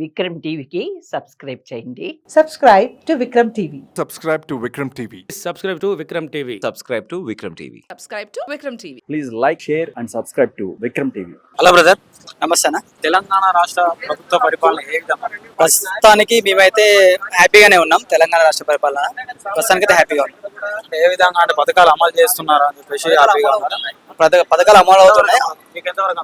విక్రమ్ టీవీకి సబ్స్క్రైబ్ చేయండి. Subscribe to Vikram TV. Subscribe to Vikram TV. Subscribe to Vikram TV. Subscribe to Vikram TV. Subscribe to Vikram TV. Please like, share and subscribe to Vikram TV. Hello brother, నమస్తే అన్న. తెలంగాణ రాష్ట్ర ప్రభుత్వ పరిపాలన ఏ విధంగా? ప్రస్తుతానికి మేమైతే హ్యాపీగానే ఉన్నాం. తెలంగాణ రాష్ట్ర పరిపాలన ప్రస్తుతానికి అయితే హ్యాపీగా ఉన్నాం. ఏ విధంగా అంటే పథకాలు అమలు చేస్తున్నారా అని చెప్పేసి హ్యాపీగా ఉన్నారా? పథకాలు అమలు అవుతున్నాయి. మీకు ఎంతవరకు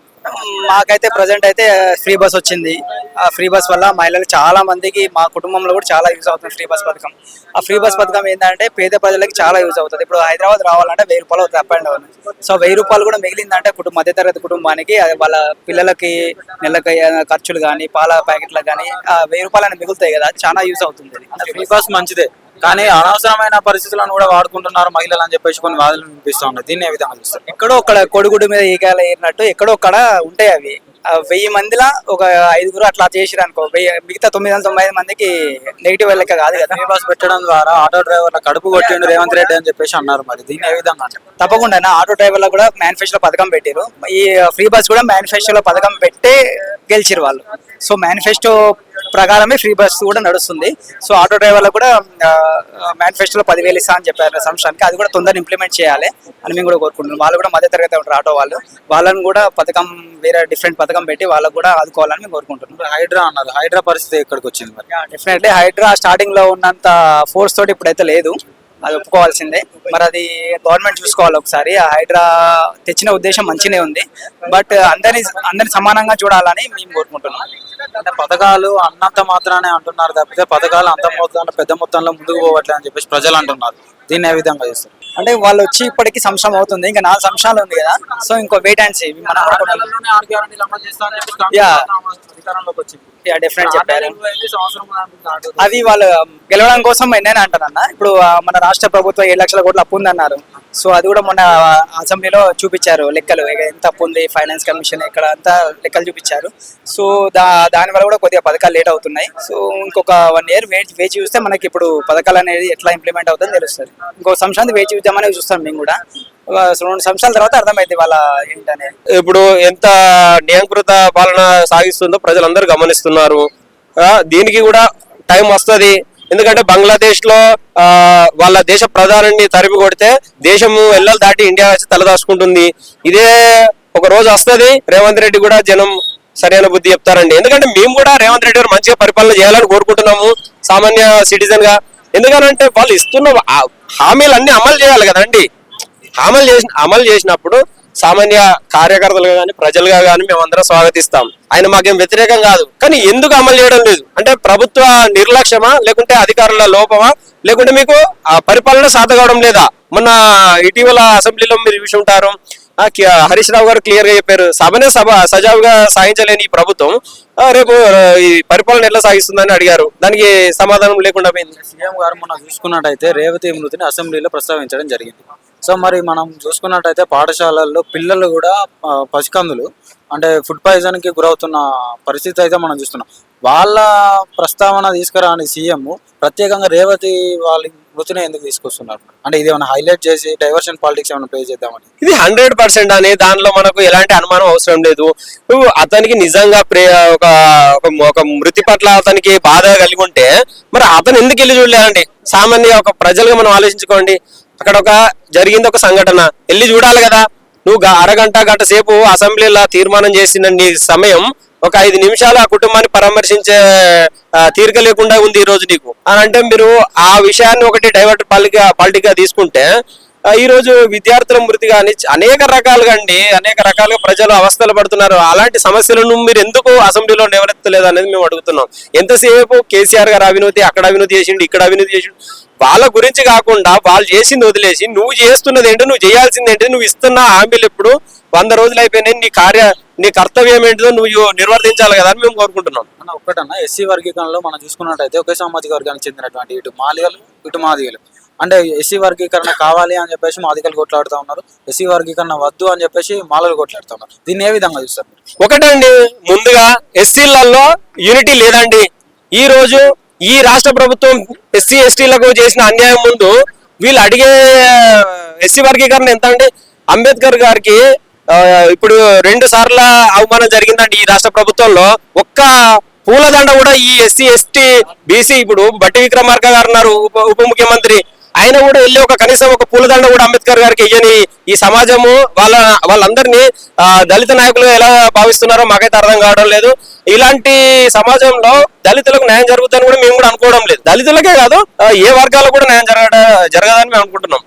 మాకైతే ప్రజెంట్ అయితే ఫ్రీ బస్ వచ్చింది. ఆ ఫ్రీ బస్ వల్ల మహిళలు చాలా మందికి, మా కుటుంబంలో కూడా చాలా యూజ్ అవుతుంది ఫ్రీ బస్ పథకం. ఆ ఫ్రీ బస్ పథకం ఏంటంటే పేద ప్రజలకి చాలా యూజ్ అవుతుంది. ఇప్పుడు హైదరాబాద్ రావాలంటే 1000 రూపాయలు అవుతుంది అప్ అండ్ డౌన్. సో 1000 రూపాయలు కూడా మిగిలిందంటే మధ్యతరగతి కుటుంబానికి, అది వాళ్ళ పిల్లలకి నెలకి ఖర్చులు కానీ, పాల ప్యాకెట్లకు కానీ 1000 రూపాయలు మిగులుతాయి కదా, చాలా యూజ్ అవుతుంది. ఫ్రీ బస్ మంచిదే, కానీ అనవసరమైన పరిస్థితులను కూడా వాడుకుంటున్నారు మహిళలు అని చెప్పేసి కొన్ని వాదనలు వినిపిస్తూ ఉన్నాయి. దీన్ని ఏ విధంగా చూస్తారు? ఎక్కడో ఒక్కడ కొడుగుడు మీద ఈగాలు ఏరినట్టు ఎక్కడో ఒక్కడ ఉంటాయి అవి. 1000 మందిలో ఒక 5గురు అట్లా చేసిరు అనుకో, మిగతా 995 మందికి నెగిటివ్ లెక్క కాదు కదా. ఫ్రీ బస్ పెట్టడం ద్వారా ఆటో డ్రైవర్ల కడుపు కొట్టిండు రేవంత్ రెడ్డి అని చెప్పేసి అన్నారు. మరి దీన్ని ఏ విధంగా అంటే? తప్పకుండా ఆటో డ్రైవర్లకు కూడా మేనిఫెస్టోలో పథకం పెట్టారు. ఈ ఫ్రీ బస్ కూడా మేనిఫెస్టోలో పథకం పెట్టే గెలిచిరు వాళ్ళు. సో మేనిఫెస్టో ప్రకారమే ఫ్రీ బస్ కూడా నడుస్తుంది. సో ఆటో డ్రైవర్లకు కూడా మేనిఫెస్టోలో 10,000 ఇస్తా అని చెప్పారు సంవత్సరానికి. అది కూడా తొందరగా ఇంప్లిమెంట్ చేయాలి అని మేము కూడా కోరుకుంటున్నాం. వాళ్ళు కూడా మధ్య తరగతి ఉంటారు ఆటో వాళ్ళు, వాళ్ళని కూడా పథకం వేరే డిఫరెంట్ పథకం పెట్టి వాళ్ళకు కూడా ఆదుకోవాలని మేము కోరుకుంటున్నాం. హైడ్రా అన్నారు, హైడ్రా పరిస్థితి ఎక్కడికి వచ్చింది మరి? డెఫినెట్లీ హైడ్రా స్టార్టింగ్ లో ఉన్నంత ఫోర్స్ తోటి ఇప్పుడైతే లేదు, అది ఒప్పుకోవాల్సిందే. మరి అది గవర్నమెంట్ చూసుకోవాలి ఒకసారి. ఆ హైడ్రా తెచ్చిన ఉద్దేశం మంచినే ఉంది, బట్ అందరిని సమానంగా చూడాలని మేము కోరుకుంటున్నాం. అంటే పథకాలు అన్నంత మాత్రానే అంటున్నారు తప్పితే పథకాలు అంత మొత్తంలో పెద్ద మొత్తంలో ముందుకు పోవట్లే అని చెప్పేసి ప్రజలు అంటున్నారు. దీన్ని ఏ విధంగా చేస్తారు? అంటే వాళ్ళు వచ్చి ఇప్పటికి సంవత్సరం అవుతుంది, ఇంకా 4 సంవత్సరాలు ఉంది కదా. సో ఇంకో వెయిట్ అండ్ సీ. డెఫినెట్ చెప్పారు. అది వాళ్ళు గెలవడం కోసం నేను అంటానన్నా. ఇప్పుడు మన రాష్ట్ర ప్రభుత్వం 7 లక్షల కోట్ల అప్పు ఉందన్నారు. సో అది కూడా మొన్న అసెంబ్లీలో చూపించారు లెక్కలు, ఎంత అప్పు ఉంది, ఫైనాన్స్ కమిషన్ ఇక్కడ అంతా లెక్కలు చూపించారు. సో దాని వల్ల కూడా కొద్దిగా పథకాలు లేట్ అవుతున్నాయి. సో ఇంకొక 1 year వేచి చూస్తే మనకి ఇప్పుడు పథకాలు అనేది ఎట్లా ఇంప్లిమెంట్ అవుతుందని తెలుస్తుంది. ఇంకో సంవత్సరానికి వేచి చూద్దామని చూస్తాం మేము కూడా. 2 సంవత్సరాల తర్వాత అర్థమైంది వాళ్ళ ఏంటనేది. ఇప్పుడు ఎంత నియంకృత పాలన సాగిస్తుందో ప్రజలందరూ గమనిస్తున్నారు. దీనికి కూడా టైం వస్తుంది. ఎందుకంటే బంగ్లాదేశ్ లో వాళ్ళ దేశ ప్రధాని తరిమి కొడితే దేశము ఎల్లలు దాటి ఇండియా వచ్చి తలదాచుకుంటుంది. ఇదే ఒక రోజు వస్తుంది, రేవంత్ రెడ్డి కూడా జనం సరైన బుద్ధి చెప్తారండి. ఎందుకంటే మేము కూడా రేవంత్ రెడ్డి గారు మంచిగా పరిపాలన చేయాలని కోరుకుంటున్నాము సామాన్య సిటిజన్ గా. ఎందుకంటే వాళ్ళు ఇస్తున్న హామీలన్నీ అమలు చేయాలి కదండి. అమలు చేసినప్పుడు సామాన్య కార్యకర్తలుగా కానీ ప్రజలుగా కానీ మేమందరం స్వాగతిస్తాం. ఆయన మాకేం వ్యతిరేకం కాదు, కానీ ఎందుకు అమలు చేయడం లేదు అంటే ప్రభుత్వ నిర్లక్ష్యమా, లేకుంటే అధికారుల లోపమా, లేకుంటే మీకు ఆ పరిపాలన సాధకావడం లేదా? మొన్న ఇటీవల అసెంబ్లీలో మీరు చూసి ఉంటారు, హరీష్ రావు గారు క్లియర్ గా చెప్పారు, సజావుగా సాగించలేని ఈ ప్రభుత్వం రేపు ఈ పరిపాలన ఎట్లా సాగిస్తుందని అడిగారు. దానికి సమాధానం లేకుండా పోయింది. సీఎం గారు మనం చూసుకున్నట్టయితే రేవతి మృతిని అసెంబ్లీలో ప్రస్తావించడం జరిగింది. సో మరి మనం చూసుకున్నట్టయితే పాఠశాలల్లో పిల్లలు కూడా పసికందులు అంటే ఫుడ్ పాయిజన్ కి గురవుతున్న పరిస్థితి అయితే మనం చూస్తున్నాం. వాళ్ళ ప్రస్తావన తీసుకురాని సీఎం ప్రత్యేకంగా రేవతి వాళ్ళ మృతిని ఎందుకు తీసుకొస్తున్నారు? అంటే ఇది ఏమైనా హైలైట్ చేసి డైవర్షన్ పాలిటిక్స్ ఏమైనా ప్లే చేద్దామని? ఇది 100% అని దానిలో మనకు ఎలాంటి అనుమానం అవసరం లేదు. అతనికి నిజంగా ఒక మృతి పట్ల అతనికి బాధ కలిగి ఉంటే మరి అతను ఎందుకు వెళ్ళి చూడలేదండి? సామాన్య ఒక ప్రజలుగా మనం ఆలోచించుకోండి. అక్కడ జరిగింది ఒక సంఘటన, వెళ్ళి చూడాలి కదా. నువ్వు గంట సేపు అసెంబ్లీలో తీర్మానం చేసిన నీ సమయం ఒక 5 నిమిషాలు ఆ కుటుంబాన్ని పరామర్శించే తీరిక లేకుండా ఉంది ఈ రోజు నీకు అని అంటే, మీరు ఆ విషయాన్ని ఒకటి డైవర్ట్ పాలిటిక్ గా తీసుకుంటే ఈ రోజు విద్యార్థుల మృతి కానీ అనేక రకాలుగా ప్రజలు అవస్థలు పడుతున్నారు. అలాంటి సమస్యలను మీరు ఎందుకు అసెంబ్లీలో లేవనెత్తలేదు అనేది మేము అడుగుతున్నాం. ఎంతసేపు కేసీఆర్ గారు అవినీతి, అక్కడ అవినీతి చేసిండు, ఇక్కడ అవినీతి చేసిండు, వాళ్ళ గురించి కాకుండా వాళ్ళు చేసింది వదిలేసి నువ్వు చేస్తున్నది ఏంటో, నువ్వు చేయాల్సింది ఏంటో, నువ్వు ఇస్తున్న హామీలు ఎప్పుడు 100 రోజులు అయిపోయినాయి, నీ కర్తవ్యం ఏంటిదో నువ్వు నిర్వర్తించాలి కదా అని మేము కోరుకుంటున్నాం. ఒక్కటన్నా ఎస్సీ వర్గీకరణలో మనం చూసుకున్నట్టయితే ఒకే సామాజిక వర్గానికి చెందినటువంటి ఇటు మాదిగలు ఇటు మాదిగలు అంటే ఎస్సీ వర్గీకరణ కావాలి అని చెప్పేసి మాదిగలు కొట్లాడుతూ ఉన్నారు, ఎస్సీ వర్గీకరణ వద్దు అని చెప్పేసి మాలలు కొట్లాడుతూ ఉన్నారు. దీన్ని ఏ విధంగా చూస్తారు? ఒకటండి, ముందుగా ఎస్సీలలో యూనిటీ లేదండి. ఈ రోజు ఈ రాష్ట్ర ప్రభుత్వం ఎస్సీ ఎస్టీలకు చేసిన అన్యాయం ముందు వీళ్ళు అడిగే ఎస్సీ వర్గీకరణ ఎంత అండి? అంబేద్కర్ గారికి ఇప్పుడు 2 సార్ల అవమానం జరిగిందండి ఈ రాష్ట్ర ప్రభుత్వంలో. ఒక్క పూలదండ కూడా ఈ ఎస్సీ ఎస్టీ బీసీ ఇప్పుడు బట్టి విక్రమార్క గారు ఉన్నారు ఉప ముఖ్యమంత్రి, ఆయన కూడా వెళ్ళి కనీసం ఒక పూలదండ కూడా అంబేద్కర్ గారికి ఇయ్యని ఈ సమాజము వాళ్ళందరినీ దళిత నాయకులు ఎలా భావిస్తున్నారో మాకైతే అర్థం కావడం లేదు. ఇలాంటి సమాజంలో దళితులకు న్యాయం జరుగుతుందని కూడా మేము కూడా అనుకోవడం లేదు. దళితులకే కాదు ఏ వర్గాలకు కూడా న్యాయం జరగదని మేము అనుకుంటున్నాం.